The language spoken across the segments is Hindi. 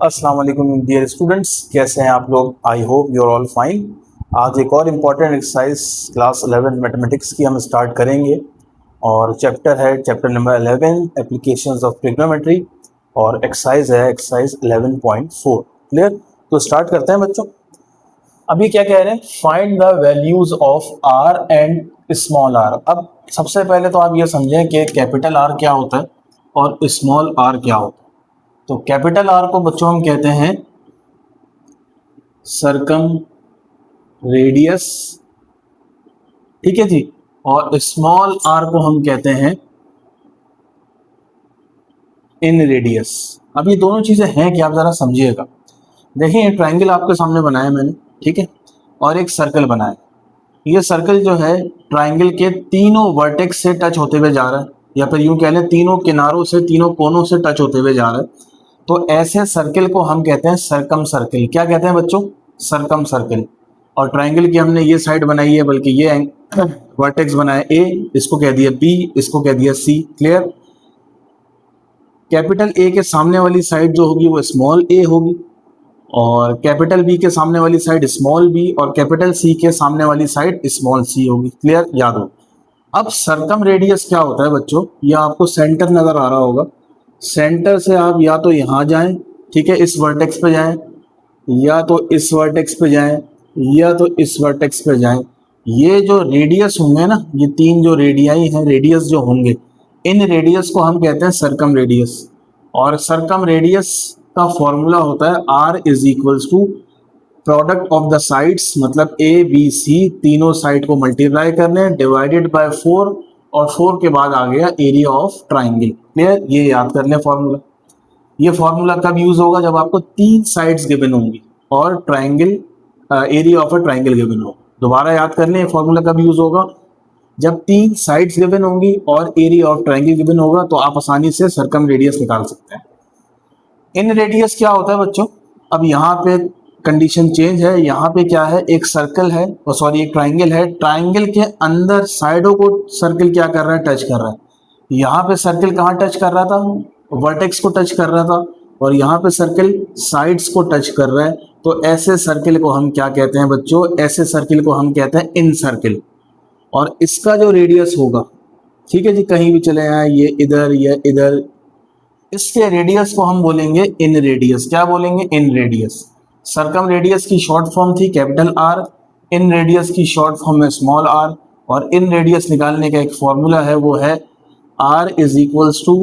अस्सलाम वालेकुम डियर स्टूडेंट्स, कैसे हैं आप लोग। I hope you are all fine. आज एक और इम्पॉर्टेंट एक्सरसाइज क्लास 11 मैथमेटिक्स की हम स्टार्ट करेंगे और चैप्टर है chapter number 11 applications of trigonometry और एक्सरसाइज है एक्सरसाइज 11.4। क्लियर? तो स्टार्ट करते हैं बच्चों। अभी क्या कह रहे हैं, find the values of R and small R. अब सबसे पहले तो आप ये समझें कि कैपिटल आर क्या होता है और स्मॉल आर क्या होता है। तो कैपिटल आर को बच्चों हम कहते हैं सरकम रेडियस, ठीक है जी, और स्मॉल आर को हम कहते हैं इन रेडियस। अब ये दोनों चीजें हैं कि आप जरा समझिएगा। देखिए ट्रायंगल आपके सामने बनाया मैंने, ठीक है, और एक सर्कल बनाया। ये सर्कल जो है ट्रायंगल के तीनों वर्टेक्स से टच होते हुए जा रहा है, या फिर यूं कह लें तीनों किनारों से, तीनों कोनों से टच होते हुए जा रहा है। तो ऐसे सर्कल को हम कहते हैं सरकम सर्कल। क्या कहते हैं बच्चों? सरकम सर्कल। और ट्रायंगल की हमने ये साइड बनाई है, बल्कि ये वर्टेक्स बनाया ए, इसको कह दिया बी, इसको कह दिया सी। क्लियर? कैपिटल ए के सामने वाली साइड जो होगी वो स्मॉल ए होगी, और कैपिटल बी के सामने वाली साइड स्मॉल बी, और कैपिटल सी के सामने वाली साइड स्मॉल सी होगी। क्लियर? याद हो। अब सरकम रेडियस क्या होता है बच्चों? ये आपको सेंटर नजर आ रहा होगा। सेंटर से आप या तो यहां जाएं, ठीक है, इस वर्टेक्स पे जाएं, या तो इस वर्टेक्स पे जाएं, या तो इस वर्टेक्स पे जाएं। ये जो रेडियस होंगे ना, ये तीन जो रेडियाई हैं, रेडियस जो होंगे, इन रेडियस को हम कहते हैं सरकम रेडियस। और सरकम रेडियस का फॉर्मूला होता है R is equals to product of the sides, मतलब ए बी सी तीनों साइड को मल्टीप्लाई कर लें डिवाइडेड बाय 4, और 4 के बाद आ गया एरिया ऑफ ट्राइंगल। क्लियर? ये याद कर लें फॉर्मूला। ये फॉर्मूला कब यूज होगा? जब आपको तीन साइड्स गिवन होंगी और triangle area of a triangle given हो। दोबारा याद कर लें फॉर्मूला कब यूज होगा? जब तीन साइड्स गिवन होंगी और एरिया ऑफ ट्राइंगल गिवन होगा, तो आप आसानी से सरकम रेडियस निकाल सकते हैं। इन रेडियस क्या होता है बच्चों? अब यहाँ पे कंडीशन चेंज है। यहाँ पे क्या है, एक सर्कल है, सॉरी एक ट्राइंगल है। ट्राइंगल के अंदर साइडों को सर्कल क्या कर रहा है? टच कर रहा है। यहाँ पे सर्कल कहाँ टच कर रहा था? वर्टेक्स को टच कर रहा था, और यहाँ पे सर्कल साइड्स को टच कर रहा है। तो ऐसे सर्कल को हम क्या कहते हैं बच्चों? ऐसे सर्कल को हम कहते हैं इन सर्कल। और इसका जो रेडियस होगा, ठीक है जी, कहीं भी चले आए, ये इधर या इधर, इसके रेडियस को हम बोलेंगे इन रेडियस। क्या बोलेंगे? Inradius. सरकम रेडियस की शॉर्ट फॉर्म थी कैपिटल आर, इन रेडियस की शॉर्ट फॉर्म है स्मॉल आर, और इन रेडियस निकालने का एक फॉर्मूला है, वो है R is equals to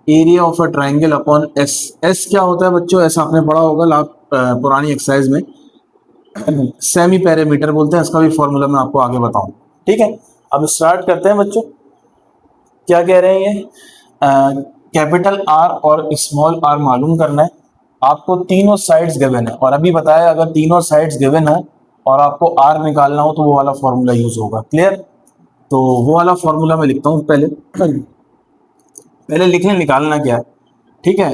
area of a triangle upon S. S क्या होता है बच्चों? ऐसा आपने पढ़ा होगा पुरानी एक्सरसाइज में, सेमी पैरामीटर बोलते हैं। इसका भी फॉर्मूला मैं आपको आगे बताऊं, ठीक है। अब स्टार्ट करते हैं बच्चों। क्या कह रहे हैं ये? कैपिटल आर और स्मॉल आर मालूम करना है। आपको तीनों साइड्स गिवन है, और अभी बताया अगर तीनों साइड्स गिवन हो और आपको आर निकालना हो तो वो वाला फॉर्मूला यूज होगा। क्लियर? तो वो वाला फॉर्मूला मैं लिखता हूँ पहले। पहले लिख लें निकालना क्या है, ठीक है।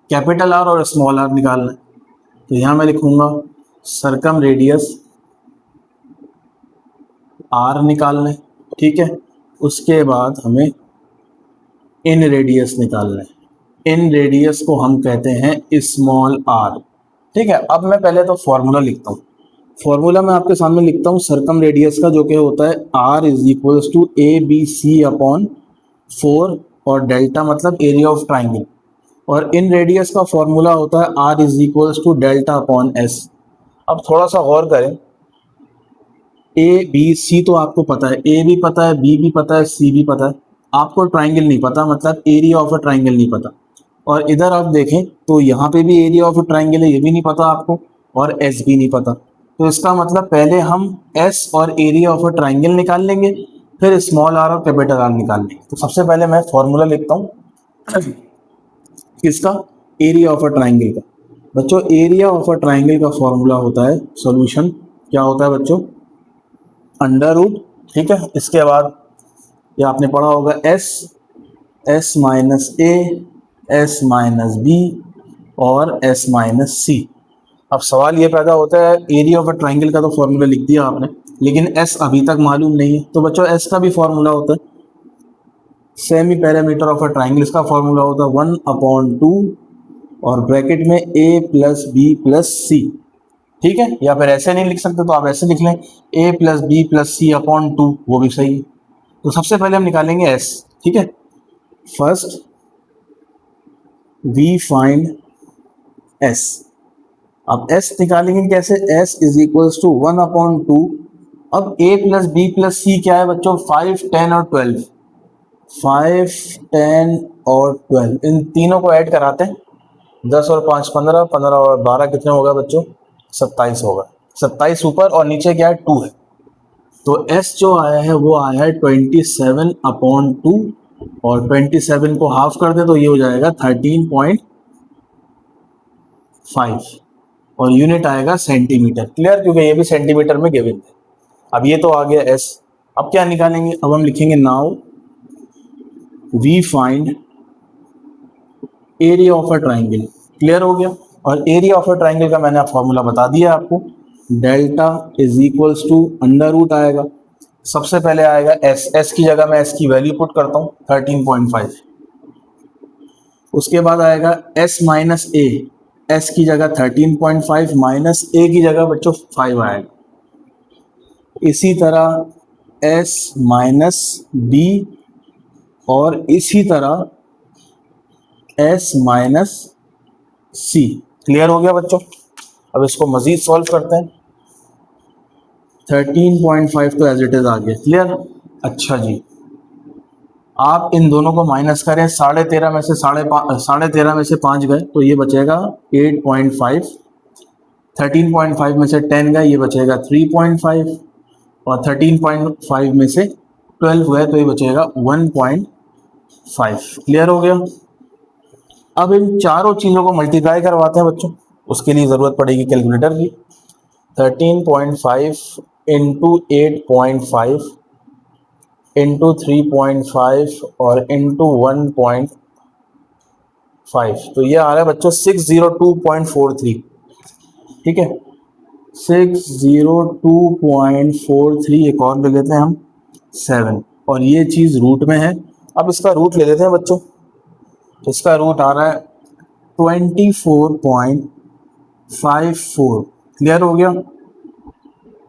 कैपिटल आर और स्मॉल आर निकालना है। तो यहां मैं लिखूंगा सरकम रेडियस आर निकालना है, ठीक है। उसके बाद हमें इन रेडियस निकालना है। इन रेडियस को हम कहते हैं स्मॉल आर, ठीक है। अब मैं पहले तो फॉर्मूला लिखता हूँ। फॉर्मूला मैं आपके सामने लिखता हूँ सरकम रेडियस का, जो कि होता है R is equals to A B C upon 4, और डेल्टा मतलब एरिया ऑफ ट्राइंगल, और इन रेडियस का फॉर्मूला होता है R is equals to delta upon S. अब थोड़ा सा गौर करें, ए बी सी तो आपको पता है, ए भी पता है, बी भी पता है, सी भी पता है। आपको ट्राइंगल नहीं पता, मतलब एरिया ऑफ अ ट्राइंगल नहीं पता। और इधर आप देखें तो यहाँ पे भी एरिया ऑफ अ ट्राइंगल है, ये भी नहीं पता आपको, और एस भी नहीं पता। तो इसका मतलब पहले हम एस और एरिया ऑफ अ ट्राइंगल निकाल लेंगे, फिर स्मॉल आर और कैपिटल आर निकाल लेंगे। तो सबसे पहले मैं फॉर्मूला लिखता हूँ किसका? एरिया ऑफ अ ट्राइंगल का। बच्चों एरिया ऑफ अ ट्राइंगल का फॉर्मूला होता है, सॉल्यूशन क्या होता है बच्चों? अंडर रूट, ठीक है। इसके बाद ये आपने पढ़ा होगा एस, एस माइनस ए, एस माइनस बी, और एस माइनस सी। अब सवाल ये पैदा होता है, एरिया ऑफ अ ट्राइंगल का तो फॉर्मूला लिख दिया आपने, लेकिन एस अभी तक मालूम नहीं है। तो बच्चों एस का भी फॉर्मूला होता है semi parameter of a triangle. इसका फॉर्मूला होता है 1/2 और ब्रैकेट में a plus B plus C, ठीक है। या फिर ऐसे नहीं लिख सकते तो आप ऐसे लिख लें a plus B plus C upon 2, वो भी सही है। तो सबसे पहले हम निकालेंगे s, ठीक है। First we find s। अब s निकालेंगे कैसे, s इज इक्वल्स टू 1/2। अब a प्लस बी प्लस सी क्या है बच्चों, 5, 10 और 12। 5, 10 और 12 इन तीनों को ऐड कराते हैं। 10 और 5 15, 15 और 12 कितने होगा बच्चों, 27 होगा। 27 ऊपर और नीचे क्या है, 2 है। तो s जो आया है वो आया है 27/2, और 27 को हाफ कर दे तो ये हो जाएगा 13.5, और यूनिट आएगा सेंटीमीटर। क्लियर, क्योंकि ये भी सेंटीमीटर में गिवन है। अब ये तो आ गया s। अब क्या निकालेंगे, अब हम लिखेंगे now we find area of a triangle. Clear हो गया। और एरिया ऑफ अ ट्राइंगल का मैंने फॉर्मूला बता दिया आपको, delta is equals to under root आएगा। सबसे पहले आएगा s की जगह मैं s की वैल्यू पुट करता हूँ 13.5। उसके बाद आएगा s माइनस ए, s की जगह 13.5 माइनस a की जगह बच्चों 5 आएगा। इसी तरह s माइनस b, और इसी तरह s माइनस c। क्लियर हो गया बच्चों। अब इसको मजीद सॉल्व करते हैं। 13.5 तो एज इट इज आ गया। क्लियर। अच्छा जी, आप इन दोनों को माइनस करें, 13.5 में से 13.5 में से 5 गए तो ये बचेगा 8.5। 13.5 में से 10 गए, ये बचेगा 3.5, और 13.5 में से 12 गए तो ये बचेगा 1.5। क्लियर हो गया। अब इन चारों चीज़ों को मल्टीप्लाई करवाते हैं बच्चों, उसके लिए ज़रूरत पड़ेगी कैलकुलेटर की। 13.5 इंटू 8.5 इंटू 3.5 और इंटू 1.5, तो ये आ रहा है बच्चों 602.43। ठीक है, 602.43। एक और ले लेते हैं हम 7, और ये चीज़ रूट में है। अब इसका रूट ले लेते हैं बच्चों, इसका रूट आ रहा है 24.54। क्लियर हो गया।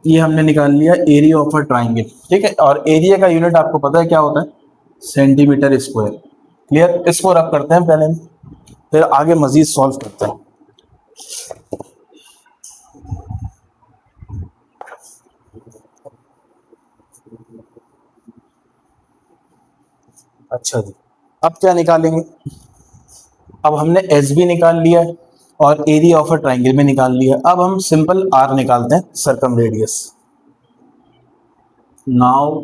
ये हमने निकाल लिया एरिया ऑफ अ ट्राइंगल। ठीक है, और एरिया का यूनिट आपको पता है क्या होता है, सेंटीमीटर स्क्वायर। क्लियर, इसको रब करते हैं पहले, फिर आगे मजीद सॉल्व करते हैं। अच्छा जी, अब क्या निकालेंगे। अब हमने एस भी निकाल लिया है और एरिया ऑफ अ ट्राइंगल में निकाल लिया। अब हम सिंपल आर निकालते हैं, circumradius. Now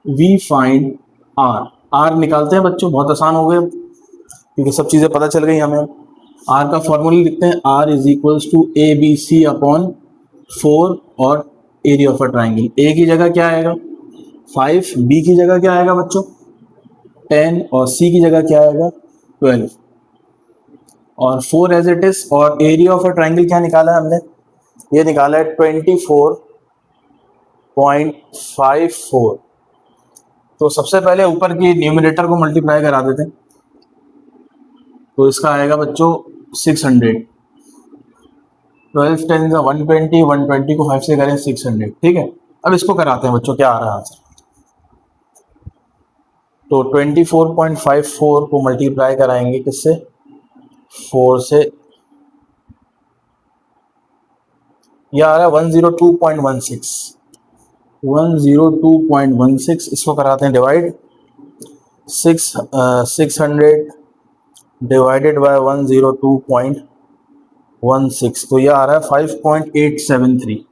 we find R. R निकालते हैं बच्चों, बहुत आसान हो गए क्योंकि सब चीज़ें पता चल गई हमें। आर का फॉर्मूला लिखते हैं, R is equals to A B C upon 4 और area of a triangle. A की जगह क्या आएगा 5, बी की जगह क्या आएगा बच्चों 10, और सी की जगह क्या आएगा 12, और 4 एज इट इज। और एरिया ऑफ अ ट्राइंगल क्या निकाला है हमने, ये निकाला है 24.54। तो सबसे पहले ऊपर की न्यूमरेटर को मल्टीप्लाई करा देते हैं, तो इसका आएगा बच्चों 600। 12 10 120, 120 को 5 से करें 600। ठीक है, अब इसको कराते हैं बच्चों, क्या आ रहा है आंसर। तो 24.54 को मल्टीप्लाई कराएंगे किससे, 4 से, यह आ रहा है 102.16। 102.16, इसको कराते हैं डिवाइड। 600 डिवाइडेड बाय 102.16, तो यह आ रहा है 5.873।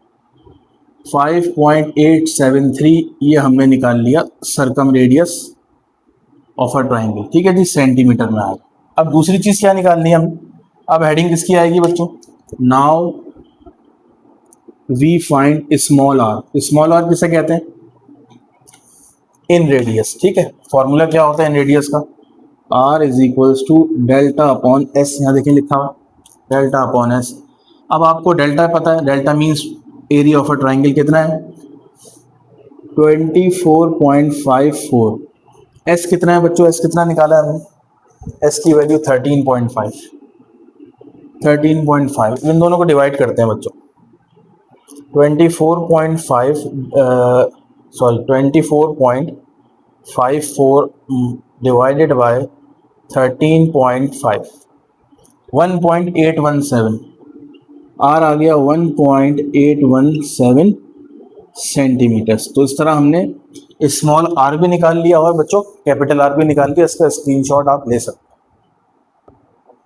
5.873 ये हमने निकाल लिया circum radius of a triangle. ठीक है जी, सेंटीमीटर में आएगा। अब दूसरी चीज क्या निकालनी है हम, अब हेडिंग किसकी आएगी बच्चों, now we find small R. Small R किसे कहते हैं, इन रेडियस। ठीक है, फॉर्मूला क्या होता है इन रेडियस का, R is equals to delta upon S. यहाँ देखें लिखा हुआ डेल्टा अपॉन एस। अब आपको डेल्टा पता है, delta means area of a triangle कितना है 24.54। एस कितना है बच्चों, एस कितना निकाला है हमने एस की वैल्यू 13.5, 13.5 इन दोनों को डिवाइड करते हैं बच्चों। 24.5 सॉरी 24.54 डिवाइडेड बाय 13.5, 1.817 आर आ गया 1.817 सेंटीमीटर्स। तो इस तरह हमने स्मॉल आर भी निकाल लिया और बच्चों कैपिटल आर भी निकाल लिया। इसका स्क्रीनशॉट आप ले सकते हैं।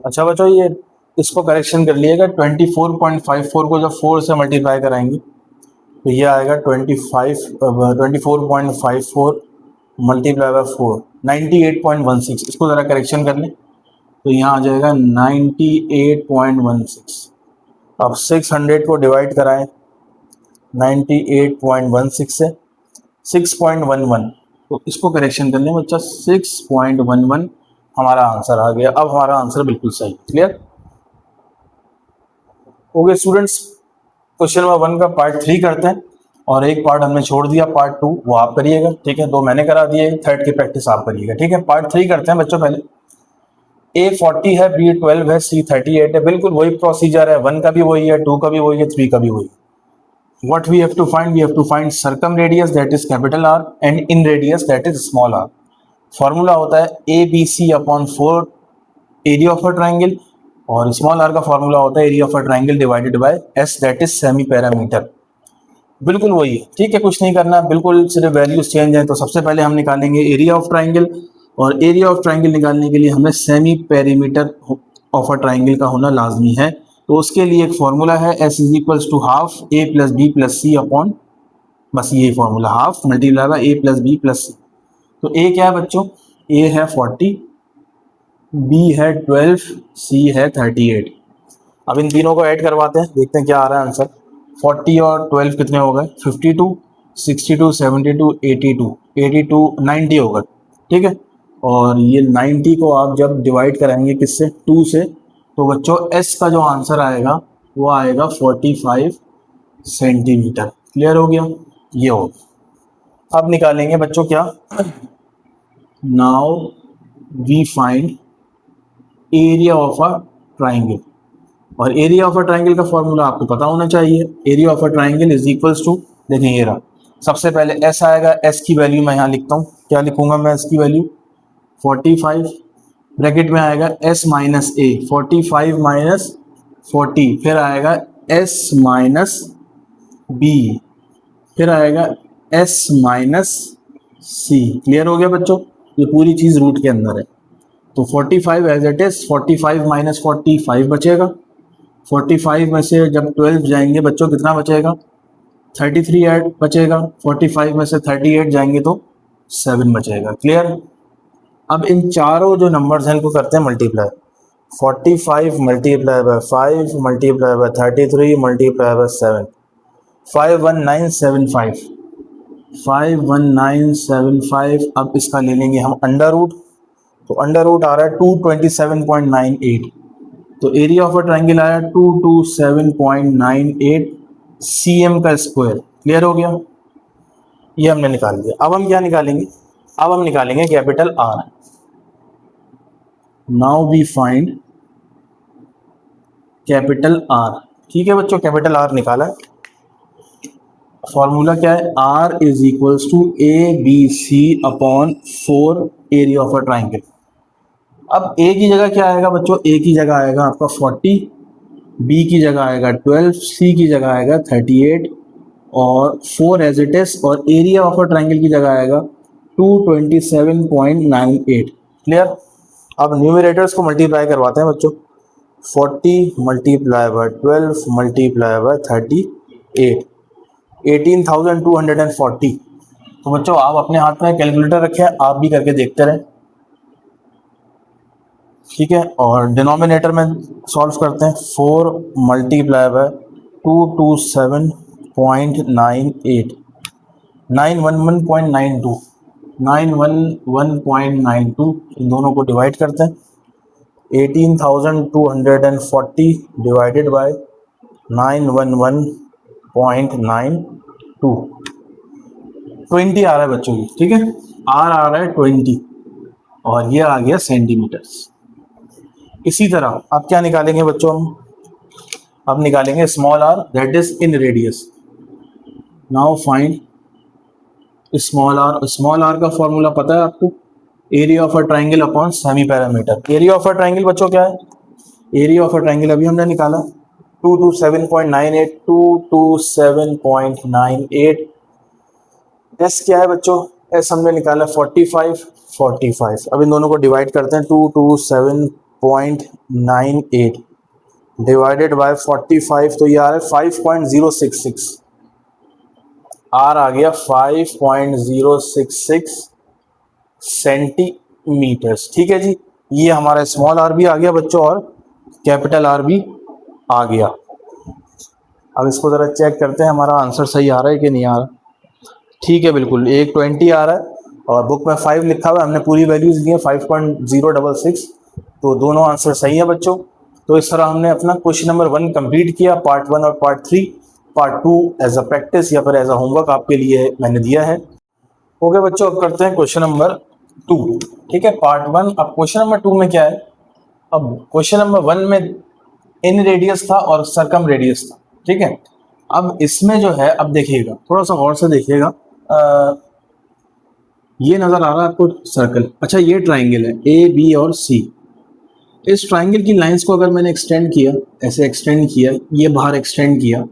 अच्छा बच्चों, ये इसको करेक्शन कर लिएगा। 24.54 को जब 4 से मल्टीप्लाई कराएंगे तो ये आएगा 24.54 मल्टीप्लाई बाय 4, 98.16। इसको ज़रा करेक्शन कर लें तो यहाँ आ जाएगा 98.16। अब 600 को डिवाइड कराएं 98.16 से 6.11, तो इसको करेक्शन कर लें बच्चा 6.11 हमारा आंसर आ गया। अब हमारा आंसर बिल्कुल सही। क्लियर हो गया स्टूडेंट्स? क्वेश्चन नंबर 1 का पार्ट 3 करते हैं और एक पार्ट हमने छोड़ दिया, पार्ट 2 वो आप करिएगा, ठीक है। 2 मैंने करा दिए, थर्ड की प्रैक्टिस आप करिएगा, ठीक है। पार्ट 3 करते हैं बच्चों। पहले A 40 है, B 12 है, C 38 है। बिल्कुल वही प्रोसीजर है, 1 का भी वही है, 2 का भी वही है, 3 का भी वही है। What we have to find? We have to find circumradius, that is capital R, and in radius, that is small r. Formula होता है ABC upon 4 area of a triangle, और स्मॉल r का फॉर्मूला होता है area of a triangle divided by S, that is semi parameter. बिल्कुल वही है, ठीक है। कुछ नहीं करना, बिल्कुल सिर्फ वैल्यूज चेंज है। तो सबसे पहले हम निकालेंगे एरिया ऑफ ट्राइंगल, और एरिया ऑफ ट्राइंगल निकालने के लिए हमें semi perimeter of a triangle का होना लाजमी है। तो उसके लिए एक फॉर्मूला है, S is equals to half A plus B plus C upon, बस यही formula, half multiply by A plus B plus C. तो A क्या है बच्चों? A है 40, B है 12, C है 38। अब इन तीनों को ऐड करवाते हैं, देखते हैं क्या आ रहा है आंसर। 40 और 12 कितने हो गए? 52, 62, 72, 82, 82, 90 होगा, ठीक है। और ये 90 को आप जब डिवाइड कराएंगे किससे? 2 से, तो बच्चों S का जो आंसर आएगा वो आएगा 45 सेंटीमीटर। क्लियर हो गया? ये हो। अब निकालेंगे बच्चों क्या? Now we find area of a triangle, और एरिया ऑफ अ ट्राइंगल का फॉर्मूला आपको पता होना चाहिए। Area of a triangle is equals to, देखिए ये रहा। सबसे पहले S आएगा, S की वैल्यू मैं यहाँ लिखता हूँ। क्या लिखूंगा मैं S की वैल्यू? 45, ब्रैकेट में आएगा S माइनस A, 45 माइनस 40, फिर आएगा S माइनस B, फिर आएगा S माइनस C। क्लियर हो गया बच्चों? ये पूरी चीज़ रूट के अंदर है। तो 45 एज इट इज, 45 माइनस 45 बचेगा। 45 में से जब 12 जाएंगे बच्चों कितना बचेगा? 33 ऐड बचेगा। 45 में से 38 जाएंगे तो 7 बचेगा। क्लियर? अब इन चारों जो नंबर्स हैं इनको करते हैं multiply. 45 multiply by 5 multiply by 33 multiply by 7, 51975, 51975। अब इसका ले लेंगे हम अंडर रूट, तो अंडर रूट आ रहा है 227.98। तो एरिया ऑफ अ ट्राइंगल आया 227.98 cm का स्क्वायर। क्लियर हो गया? ये हमने निकाल दिया। अब हम क्या निकालेंगे? अब हम निकालेंगे capital R। Now we find capital R। ठीक है बच्चों, कैपिटल R निकाला। फॉर्मूला क्या है? R is equals to ABC upon 4 area of a triangle. अब A की जगह क्या आएगा बच्चों? A की जगह आएगा आपका 40, B की जगह आएगा 12, C की जगह आएगा 38 और 4 एज इट इज, और एरिया ऑफ अ ट्राइंगल की जगह आएगा 227.98। क्लियर? अब न्यूमरेटर्स को मल्टीप्लाई करवाते हैं बच्चों। 40 मल्टीप्लाई बाय 12 मल्टीप्लाई बाय 38, 18,240। तो बच्चों आप अपने हाथ में कैलकुलेटर रखें, आप भी करके देखते रहें, ठीक है। और डिनोमिनेटर में सॉल्व करते हैं। 4 मल्टीप्लाई बाय 227.98, 911.92, 911.92, इन दोनों को डिवाइड करते हैं। 18,240 डिवाइडेड बाय 911.92, 20 आ रहा है बच्चों की, ठीक है। R आ रहा है 20 और ये आ गया सेंटीमीटर्स। इसी तरह अब क्या निकालेंगे बच्चों हम, अब निकालेंगे small R that is inradius. Now find small R. Small R का फॉर्मूला पता है आपको, area of a triangle upon semi parameter. Area of a triangle बच्चों क्या है, एरिया ऑफ अ ट्राइंगल अभी हमने निकाला 227.98, 227.98। एस क्या है बच्चों, एस हमने निकाला 45, 45। अब इन दोनों को डिवाइड करते हैं, 227.98 डिवाइडेड बाय 45, तो ये आ रहा है 5.066। आर आ गया 5.066 सेंटीमीटर्स। ठीक है जी, ये हमारा स्मॉल आर भी आ गया बच्चों और कैपिटल आर भी आ गया। अब इसको ज़रा चेक करते हैं हमारा आंसर सही आ रहा है कि नहीं आ रहा। ठीक है, बिल्कुल एक 20 आ रहा है और बुक में 5 लिखा हुआ है, हमने पूरी वैल्यूज़ दी है 5.066, तो दोनों आंसर सही है बच्चों। तो इस तरह हमने अपना क्वेश्चन नंबर 1 कंप्लीट किया, पार्ट 1 और part 3। Part 2 as a practice या फिर एज अ होमवर्क आपके लिए मैंने दिया है। ओके बच्चों, अब करते हैं क्वेश्चन नंबर 2। ठीक है, पार्ट 1। अब क्वेश्चन नंबर 2 में क्या है, अब क्वेश्चन नंबर 1 में इन रेडियस था और सरकम रेडियस था। ठीक है, अब इसमें जो है, अब देखिएगा थोड़ा सा और से देखिएगा, ये नजर आ रहा है आपको सर्कल। अच्छा, ये ट्राइंगल है ए बी और सी। इस ट्राइंगल की लाइंस को अगर मैंने एक्सटेंड किया, ऐसे एक्सटेंड किया, ये बाहर एक्सटेंड किया,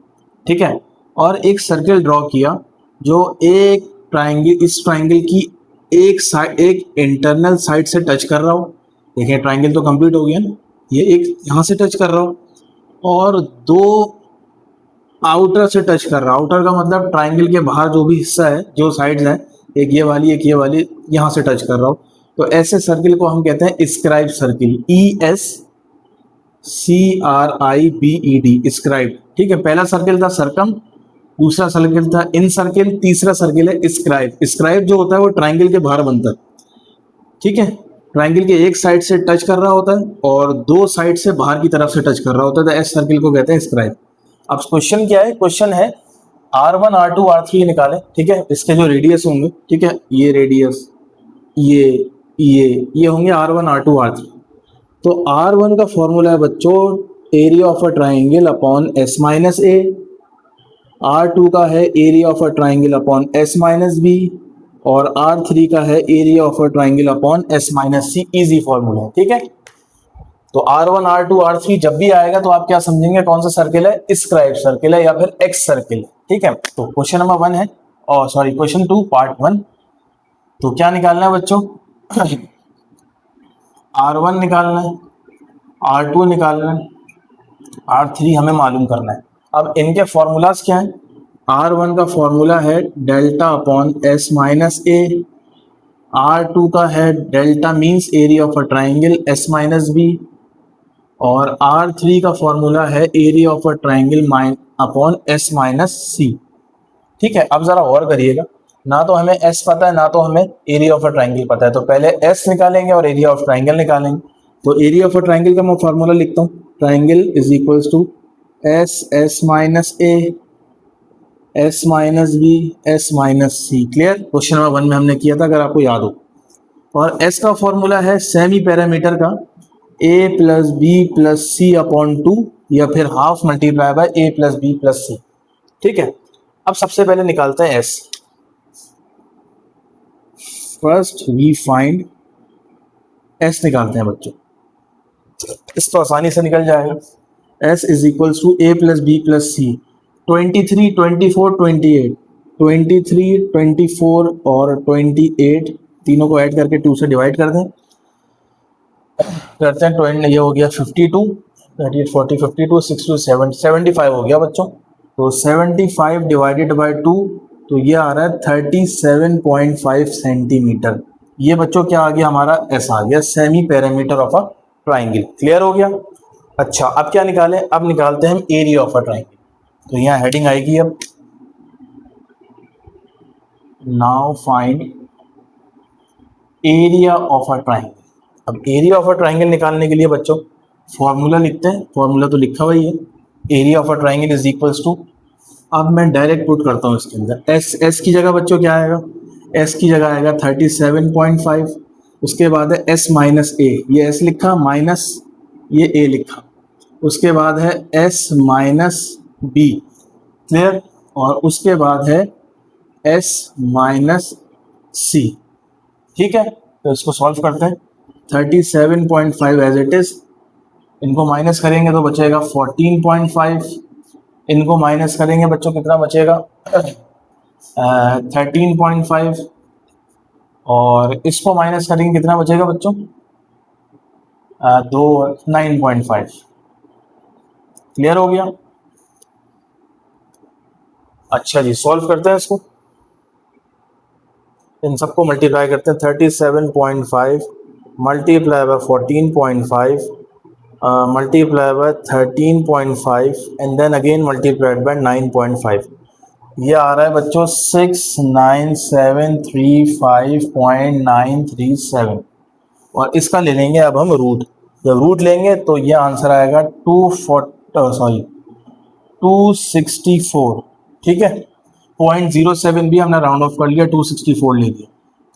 ठीक है, और एक सर्कल ड्रॉ किया जो एक ट्राइंगल, इस ट्राइंगल की एक साइड, एक इंटरनल साइड से टच कर रहा हो। देखिए ट्राइंगल तो कंप्लीट हो गया ना, ये एक यहाँ से टच कर रहा हो और दो आउटर से टच कर रहा है। आउटर का मतलब ट्राइंगल के बाहर जो भी हिस्सा है, जो साइड्स हैं, एक ये वाली एक ये वाली, यहाँ से टच कर रहा हो, तो ऐसे सर्किल को हम कहते हैं स्क्राइब सर्किल, ESCRIBED, स्क्राइब। ठीक है, पहला सर्किल था सर्कम, दूसरा सर्किल था इन सर्किल, तीसरा सर्किल है स्क्राइब। स्क्राइब जो होता है वो ट्राइंगल के बाहर बनता है। ठीक है, ट्राइंगल के एक साइड से टच कर रहा होता है और दो साइड से बाहर की तरफ से टच कर रहा होता है, तो इस सर्किल को कहते हैं स्क्राइब। अब क्वेश्चन क्या है, क्वेश्चन है R1 R2 R3 निकालें। ठीक है, इसके जो रेडियस होंगे, ठीक है, ये रेडियस, ये होंगे R1 R2 R3। तो R1 का फॉर्मूला है बच्चों area of a triangle upon S minus A, R2 का है area of a triangle upon S minus B, और R3 का है area of a triangle upon S minus C. Easy formula है। ठीक है, तो R1 R2 R3 जब भी आएगा तो आप क्या समझेंगे, कौन सा सर्किल है, स्क्राइब सर्किल है या फिर एक्स सर्किल है। ठीक है, तो क्वेश्चन नंबर 1 है, और सॉरी क्वेश्चन 2 पार्ट 1। तो क्या निकालना है बच्चों, R1 निकालना है, R2 निकालना है, R3 हमें मालूम करना है। अब इनके फॉर्मूलाज क्या है, R1 का फॉर्मूला है delta upon S minus A, R2 का है delta means area of a triangle S minus B, और R3 का फॉर्मूला है area of a triangle upon S minus C. ठीक है, अब जरा और करिएगा, ना तो हमें S पता है ना तो हमें एरिया ऑफ अ ट्राइंगल पता है, तो पहले S निकालेंगे और एरिया ऑफ ट्राइंगल निकालेंगे। तो एरिया ऑफ अ ट्राइंगल का मैं फॉर्मूला लिखता हूँ, triangle is equals to S minus A, S minus B, S minus C. Clear, question number 1 में हमने किया था अगर आपको याद हो। और S का फॉर्मूला है सेमी पैरामीटर का a plus B plus C upon 2, या फिर half multiply by a plus B plus C. ठीक है, अब सबसे पहले निकालते हैं S। First we find S, निकालते हैं बच्चों, इस तो आसानी से निकल जाएगा। S is equals to a plus B plus C, 23 24 28, 23 24 और 28 तीनों को ऐड करके 2 से डिवाइड कर दें, करते हैं 20, ये हो गया 52, 38 40 52 62 70 75 हो गया बच्चों। तो 75 डिवाइडेड बाय 2, तो ये आ रहा है 37.5 सेंटीमीटर। ये बच्चों क्या आ गया, हमारा एस आ गया, semi parameter of a triangle. Clear हो गया। अच्छा, अब क्या निकालें, अब निकालते हैं हम एरिया ऑफ अ ट्राइंगल। तो यहाँ हेडिंग आएगी अब, now find area of a triangle. अब एरिया ऑफ अ ट्राइंगल निकालने के लिए बच्चों फॉर्मूला लिखते हैं, फॉर्मूला तो लिखा हुआ ही है, area of a triangle is equals to, अब मैं डायरेक्ट पुट करता हूँ इसके अंदर, एस की जगह बच्चों क्या आएगा, एस की जगह आएगा 37.5, उसके बाद है एस माइनस ए, ये एस लिखा माइनस ये ए लिखा, उसके बाद है एस माइनस बी, क्लियर, और उसके बाद है एस माइनस सी। ठीक है, तो इसको सॉल्व करते हैं। 37.5 एज इट इज, इनको माइनस करेंगे तो बचेगा 14.5, इनको माइनस करेंगे बच्चों कितना बचेगा 13.5, और इसको माइनस करेंगे कितना बचेगा बच्चों दो 9.5। क्लियर हो गया? अच्छा जी, सॉल्व करते हैं इसको, इन सबको मल्टीप्लाई करते हैं। 37.5 multiply by 14.5 multiply by 13.5 and then again multiplied by 9.5। ये आ रहा है बच्चों 697355.937, और इसका ले लेंगे अब हम रूट। जब रूट लेंगे तो ये आंसर आएगा 264। ठीक है, 0.07 भी हमने राउंड ऑफ कर लिया, 264 ले लिया।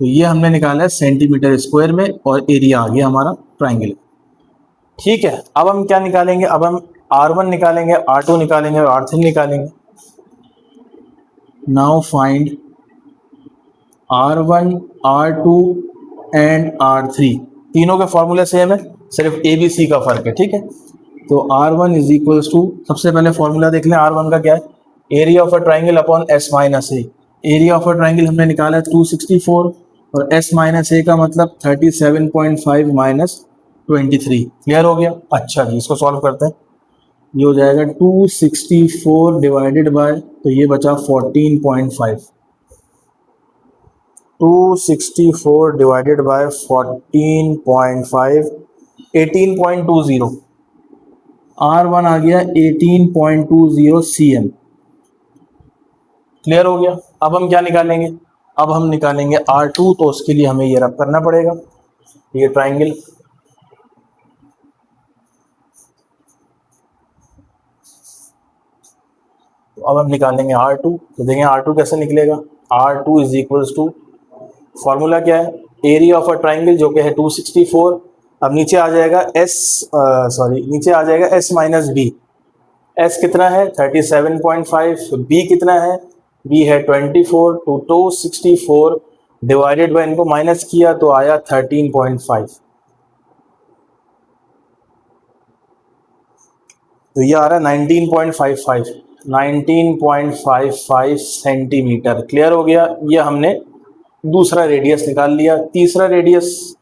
तो ये हमने निकाला है सेंटीमीटर स्क्वायर में, और एरिया आ गया हमारा ट्राइंगल। ठीक है, अब हम क्या निकालेंगे, अब हम R1 निकालेंगे, R2 निकालेंगे और R3 निकालेंगे। Now find R1, R2 and R3। तीनों के फॉर्मूले सेम है, सिर्फ ABC का फर्क है। ठीक है, तो R1 इज इक्वल्स टू, सबसे पहले फॉर्मूला देख लें R1 का क्या है, area of a triangle upon S minus A. Area of a triangle हमने निकाला है 264, और S माइनस ए का मतलब 37.5 माइनस 23। क्लियर हो गया? अच्छा जी, इसको सॉल्व करते हैं। ये हो जाएगा 264 डिवाइडेड बाय, तो ये बचा 14.5। 264 डिवाइडेड बाय 14.5, 18.20। R1 आ गया 18.20 cm। क्लियर हो गया? अब हम क्या निकालेंगे, अब हम निकालेंगे R2, तो उसके लिए हमें ये रब करना पड़ेगा, ये ट्राइंगल। तो अब हम निकालेंगे R2, तो देखें R2 कैसे निकलेगा। R2 is equals to, formula क्या है, एरिया ऑफ अ ट्राइंगल जो कि है 264। अब नीचे आ जाएगा नीचे आ जाएगा S माइनस बी। S कितना है 37.5, B कितना है, B है 24, तो 264 डिवाइडेड बाय, इनको माइनस किया तो आया 13.5। तो ये आ रहा है 19.55 सेंटीमीटर। क्लियर हो गया? ये हमने दूसरा रेडियस निकाल लिया। तीसरा रेडियस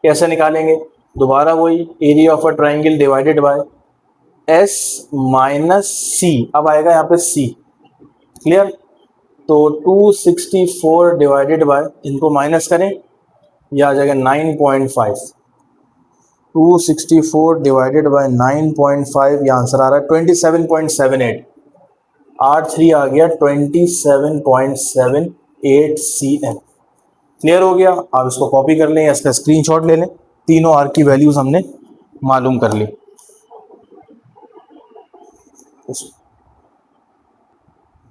कैसे निकालेंगे, दोबारा वही, area of a triangle divided by S minus C. अब आएगा यहाँ पे C। क्लियर? तो 264 डिवाइडेड बाय, इनको माइनस करें, यह आ जाएगा 9.5। 264 डिवाइडेड बाय 9.5, यह आंसर आ रहा है 27.78। R3 आ गया 27.78 cm। क्लियर हो गया? आप इसको कॉपी कर लें, इसका स्क्रीनशॉट ले लें, तीनों R की वैल्यूज हमने मालूम कर ली।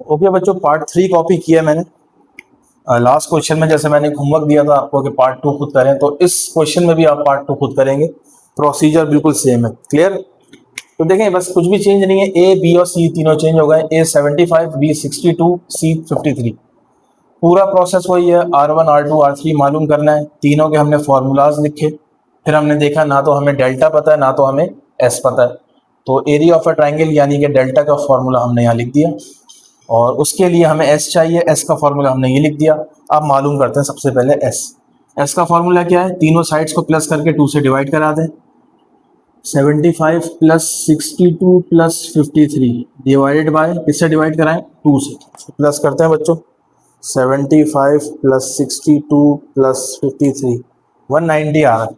ओके बच्चों, पार्ट 3 कॉपी किया मैंने। लास्ट क्वेश्चन में जैसे मैंने होमवर्क दिया था आपको कि पार्ट 2 खुद करें, तो इस क्वेश्चन में भी आप पार्ट 2 खुद करेंगे, प्रोसीजर बिल्कुल सेम है। क्लियर? तो देखें, बस कुछ भी चेंज नहीं है, A, B और C तीनों चेंज हो गए। A 75, B 62, C 53। पूरा प्रोसेस वही है, R1, R2, R3 मालूम करना है। तीनों के हमने फॉर्मूलाज लिखे, फिर हमने देखा ना तो हमें डेल्टा पता है ना तो हमें S पता है, तो एरिया ऑफ अ ट्राइंगल यानी कि डेल्टा का फॉर्मूला हमने यहाँ लिख दिया, और उसके लिए हमें S चाहिए, S का फॉर्मूला हमने ये लिख दिया। अब मालूम करते हैं सबसे पहले S का फॉर्मूला क्या है, तीनों साइड्स को प्लस करके 2 से डिवाइड करा दें। 75 प्लस 62 प्लस 53 डिवाइडेड बाय, किससे डिवाइड कराएं, 2 से। प्लस करते हैं बच्चों, 75 प्लस 62 प्लस 53, 190 आ रहा है।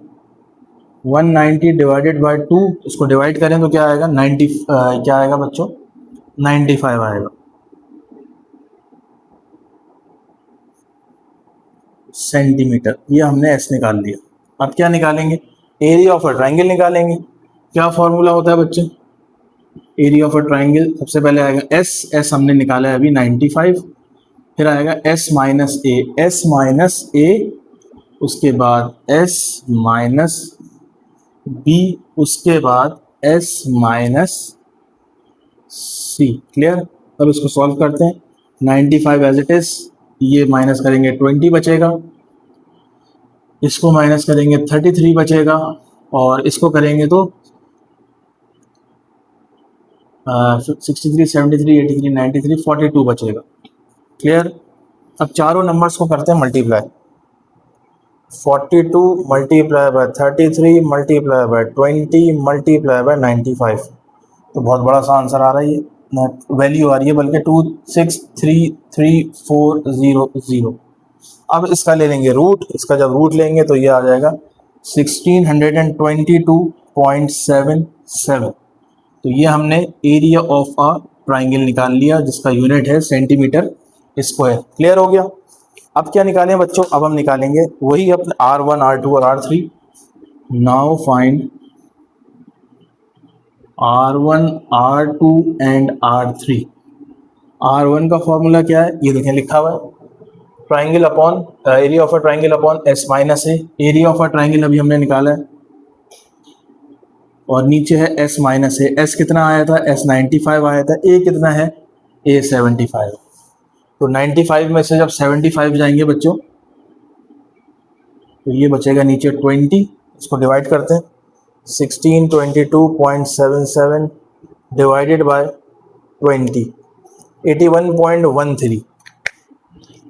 190 डिवाइडेड बाय 2, इसको डिवाइड करें तो क्या आएगा 90, क्या आएगा बच्चों 95 आएगा सेंटीमीटर। ये हमने S निकाल लिया। अब क्या निकालेंगे, एरिया ऑफ अ ट्राइंगल निकालेंगे। क्या फॉर्मूला होता है बच्चे, एरिया ऑफ अ ट्राइंगल सबसे पहले आएगा S हमने निकाला है अभी 95, फिर आएगा S माइनस ए, उसके बाद S माइनस बी उसके बाद एस माइनस सी। क्लियर। अब इसको सॉल्व करते हैं। 95 एज इट इज, ये माइनस करेंगे 20 बचेगा, इसको माइनस करेंगे 33 बचेगा, और इसको करेंगे तो 63, 73, 83, 93, 42 बचेगा। क्लियर। अब चारों नंबर्स को करते हैं multiply. 42 multiply by 33 multiply by 20 multiply by 95। तो बहुत बड़ा सा आंसर आ रहा है, ये वैल्यू आ रही है बल्कि 2633,400। अब इसका ले लेंगे रूट। इसका जब रूट लेंगे तो ये आ जाएगा 1622.77। तो ये हमने एरिया ऑफ अ ट्राइंगल निकाल लिया, जिसका यूनिट है सेंटीमीटर स्क्वायर। क्लियर हो गया। अब क्या निकालें बच्चों? अब हम निकालेंगे वही अपने R1, R2 और R3। Now find R1, R2 and R3। R1 का फॉर्मूला क्या है? ये देखें लिखा हुआ है, triangle upon area of a triangle upon S minus A. Area of a triangle अभी हमने निकाला है, और नीचे है S माइनस ए। S कितना आया था? S 95 आया था। A कितना है? A 75। तो 95 में से जब 75 जाएंगे बच्चों तो ये बचेगा नीचे 20। इसको डिवाइड करते हैं। 1622.77 डिवाइडेड बाय 20, 81.13।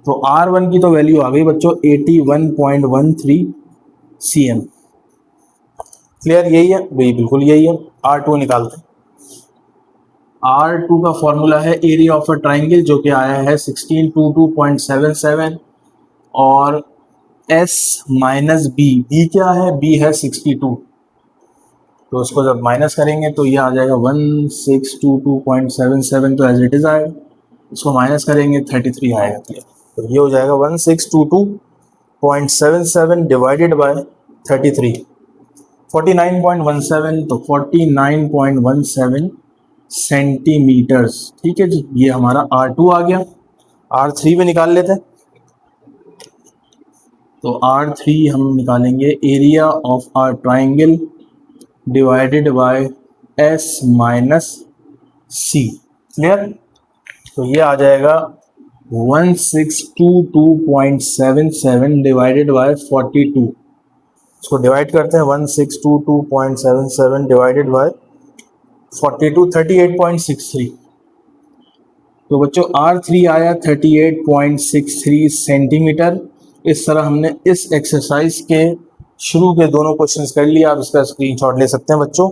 तो R1 की तो वैल्यू आ गई बच्चों 81.13 cm। क्लियर? यही है भाई, बिल्कुल यही है। R2 निकालते हैं। R2 का फॉर्मूला है एरिया ऑफ अ ट्राइंगल, जो कि आया है 1622.77, और S माइनस बी। बी क्या है? बी है 62। तो उसको जब माइनस करेंगे तो ये आ जाएगा 1622.77, तो एज इट इज आएगा। इसको माइनस करेंगे 33 आएगा। तो ये हो जाएगा 1622.77 डिवाइडेड बाय 33, 49.17। तो 49.17 सेंटीमीटर्स। ठीक है जी, ये हमारा R2 आ गया। R3 में निकाल लेते हैं। तो R3 हम निकालेंगे area of a triangle divided by S minus C. Clear. तो ये आ जाएगा 1622.77 डिवाइडेड बाय 42। इसको डिवाइड करते हैं। 1622.77 डिवाइडेड बाय 42, 38.63। तो बच्चों R3 आया 38.63 सेंटीमीटर। इस तरह हमने इस एक्सरसाइज के शुरू के दोनों क्वेश्चंस कर लिया। आप इसका स्क्रीनशॉट ले सकते हैं बच्चों।